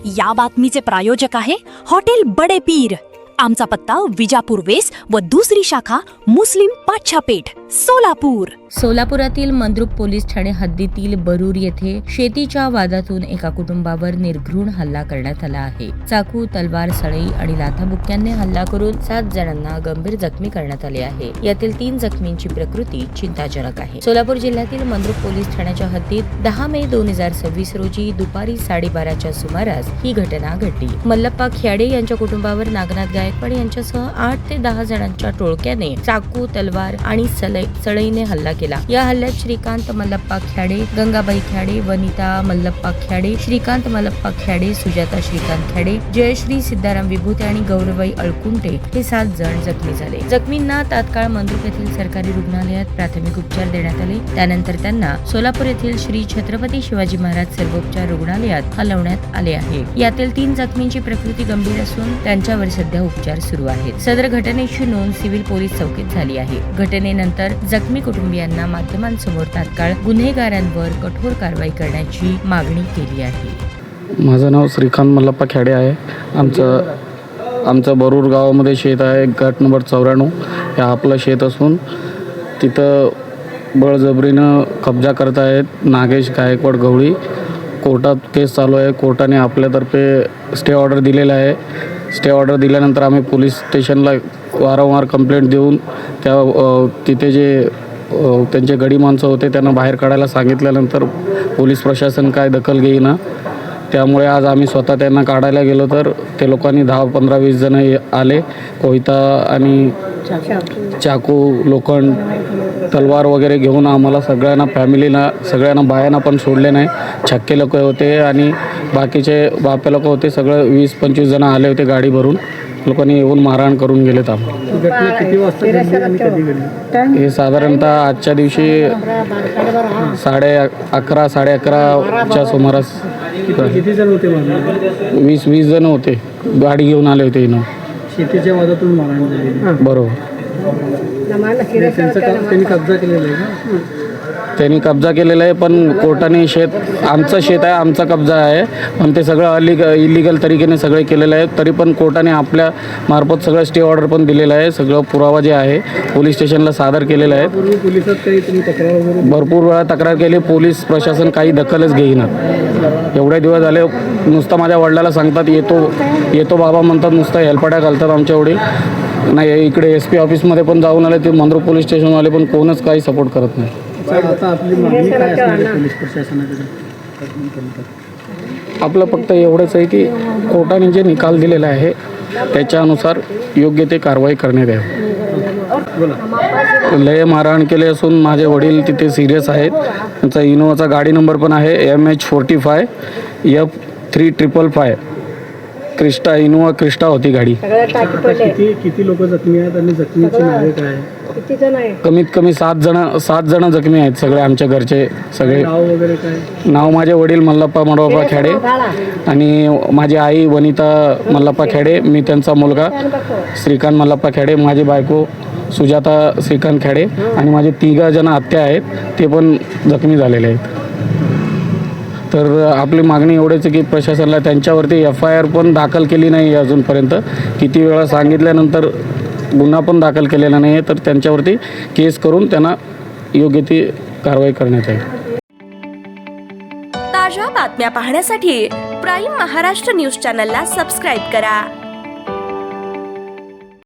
या बातमीचे प्रायोजक आहे हॉटेल बडे पीर। आमचा पत्ता विजापूर वेस व दुसरी शाखा मुस्लिम पाच्छापेठ सोलापूर। सोलापुरातील मंद्रुप पोलीस ठाणे हद्दीतील बरूर येथे शेतीच्या वादातून एका कुटुंबावर निर्घृण हल्ला करण्यात आला आहे। चाकू, तलवार, सळई आणि लाथाबुक्क्यांनी हल्ला करून 7 जणांना गंभीर जखमी करण्यात आले आहे। यातील 3 जखमींची प्रकृती चिंताजनक आहे। सोलापूर जिल्ह्यातील मंद्रुप पोलीस ठाण्याच्या हद्दीत 10 मे 2026 रोजी दुपारी 12:30च्या सुमारास ही घटना घडली। मल्लप्पा ख्याडे यांच्या कुटुंबावर नागनाथ गायकवाड यांच्यासह 8 ते 10 जणांच्या टोळक्याने चाकू, तलवार आणि सळईने हल्ला केला। या हल्ल्यात श्रीकांत मल्लप्पा ख्याडे, गंगाबाई ख्याडे, वनिता मल्लप्पा ख्याडे, श्रीकांत मल्लप्पा ख्याडे, सुजाता श्रीकांत ख्याडे, जयश्री सिद्धाराम विभूते आणि गौरवाई अळकुंटे हे 7 जण जखमी झाले। जखमींना तात्काळ मंद्रुप येथील सरकारी रुग्णालयात प्राथमिक उपचार देण्यात आले। त्यानंतर त्यांना सोलापूर येथील श्री छत्रपती शिवाजी महाराज सर्वोपचार रुग्णालयात हलवण्यात आले आहे। यातील 3 जखमींची प्रकृती गंभीर असून त्यांच्यावर सध्या उपचार सुरू आहेत। सदर घटनेची नोंद सिव्हिल पोलीस चौकीत झाली आहे। घटनेनंतर जखमी कुटुंबियांना माध्यमांसमोर तात्काळ गुन्हेगारांवर कठोर कारवाई करण्याची मागणी केली आहे। माझं नाव श्रीकांत मल्लप्पा ख्याडे आहे। आमचं बरूर गावामध्ये शेत आहे, गट नंबर 94 हे आपलं शेत असून तिथं बळजबरीनं कब्जा करत आहेत नागेश गायकवाड गवळी। कोर्टात केस चालू आहे। कोर्टाने आपल्यातर्फे स्टे ऑर्डर दिलेला आहे। स्टे ऑर्डर दिल्यानंतर आम्ही पोलीस स्टेशनला वारंवार कंप्लेंट देऊन तिथे जे त्यांचे गडी माणसं होते त्यांना बाहेर काढायला सांगितल्यानंतर पोलीस प्रशासन काय दखल घेईना। त्यामुळे आज आम्ही स्वतः त्यांना काढायला गेलो तर ते लोकांनी 10, 15, 20 जण आले। कोयता आणि चाकू, लोखंड, तलवार वगैरे घेऊन आम्हाला सगळ्यांना बायांना पण सोडले नाही। छक्के लोक होते आणि बाकीचे बापे लोक होते। सगळं 20-25 जण आले होते गाडी भरून। लोकांनी येऊन मारहाण करून गेलेत आम्हाला। किती वाजता घडली आणि कधी घडली? हे साधारणतः आजच्या दिवशी 11:30 साडेअकराच्या सुमारास। किती जण होते? 20 जण होते, गाडी घेऊन आले होते इथं। शेतीच्या वादातून मारहाण झाली। बरोबर। त्यांनी कब्जा केलेला आहे ना? त्यांनी कब्जा केलेला आहे, पण कोर्टाने आमचं शेत आहे, आमचा कब्जा आहे, पण ते सगळं इलिगल तरीकेने सगळे केलेलं आहे। तरी पण कोर्टाने आपल्या मार्फत सगळं स्टे ऑर्डर पण दिलेलं आहे। सगळं पुरावा जे आहे पोलीस स्टेशनला सादर केलेलं आहे। पोलिसात काही तुम्ही तक्रार वगैरे? भरपूर वेळा तक्रार केली, पोलीस प्रशासन काही दखलच घेईनात। एवढे दिवस झाले नुसतं माझ्या वडिलाला सांगतात येतो बाबा म्हणतात, नुसतं हेलपाट्या घालतात आमच्या वडील। नाही, इकडे SP ऑफिसमध्ये पण जाऊन आले ते मंद्रुप पोलीस स्टेशनवाले, पण कोणच काही सपोर्ट करत नाही। आता आपली मागणी काय असणार आहे पोलीस प्रशासनाकडे? आपलं फक्त एवढंच आहे की कोर्टाने जे निकाल दिलेला आहे त्याच्यानुसार योग्य ते कारवाई करण्यात यावी। लय मारहाण केले असून माझे वडील तिथे सिरियस आहेत। त्यांचा इनोवाचा गाडी नंबर पण आहे MH45 F3555 Crysta, Innova Crysta होती गाडी। किती लोक जखमी आहेत आणि जखमीची नावे काय आहे? कमीत कमी 7 जण जखमी आहेत। सगळे आमच्या घरचे सगळे। नाव वगैरे काय? नाव माझे वडील मल्लप्पा मडोबा ख्याडे आणि माझी आई वनिता मल्लप्पा ख्याडे, मी त्यांचा मुलगा श्रीकांत मल्लप्पा ख्याडे, माझी बायको सुजाता श्रीकांत ख्याडे आणि माझे 3 जण आत्या आहेत, ते पण जखमी झालेले आहेत। तर आपली मागणी एवढीच आहे की प्रशासनाला त्यांच्यावरती FIR पण दाखल केली नाही अजूनपर्यंत। किती वेळा सांगितल्यानंतर गुन्हा पण दाखल केलेला नाही आहे, तर त्यांच्यावरती केस करून त्यांना योग्य ती कारवाई करण्यात येईल। ताज्या बातम्या पाहण्यासाठी प्राईम महाराष्ट्र न्यूज चॅनलला सबस्क्राईब करा।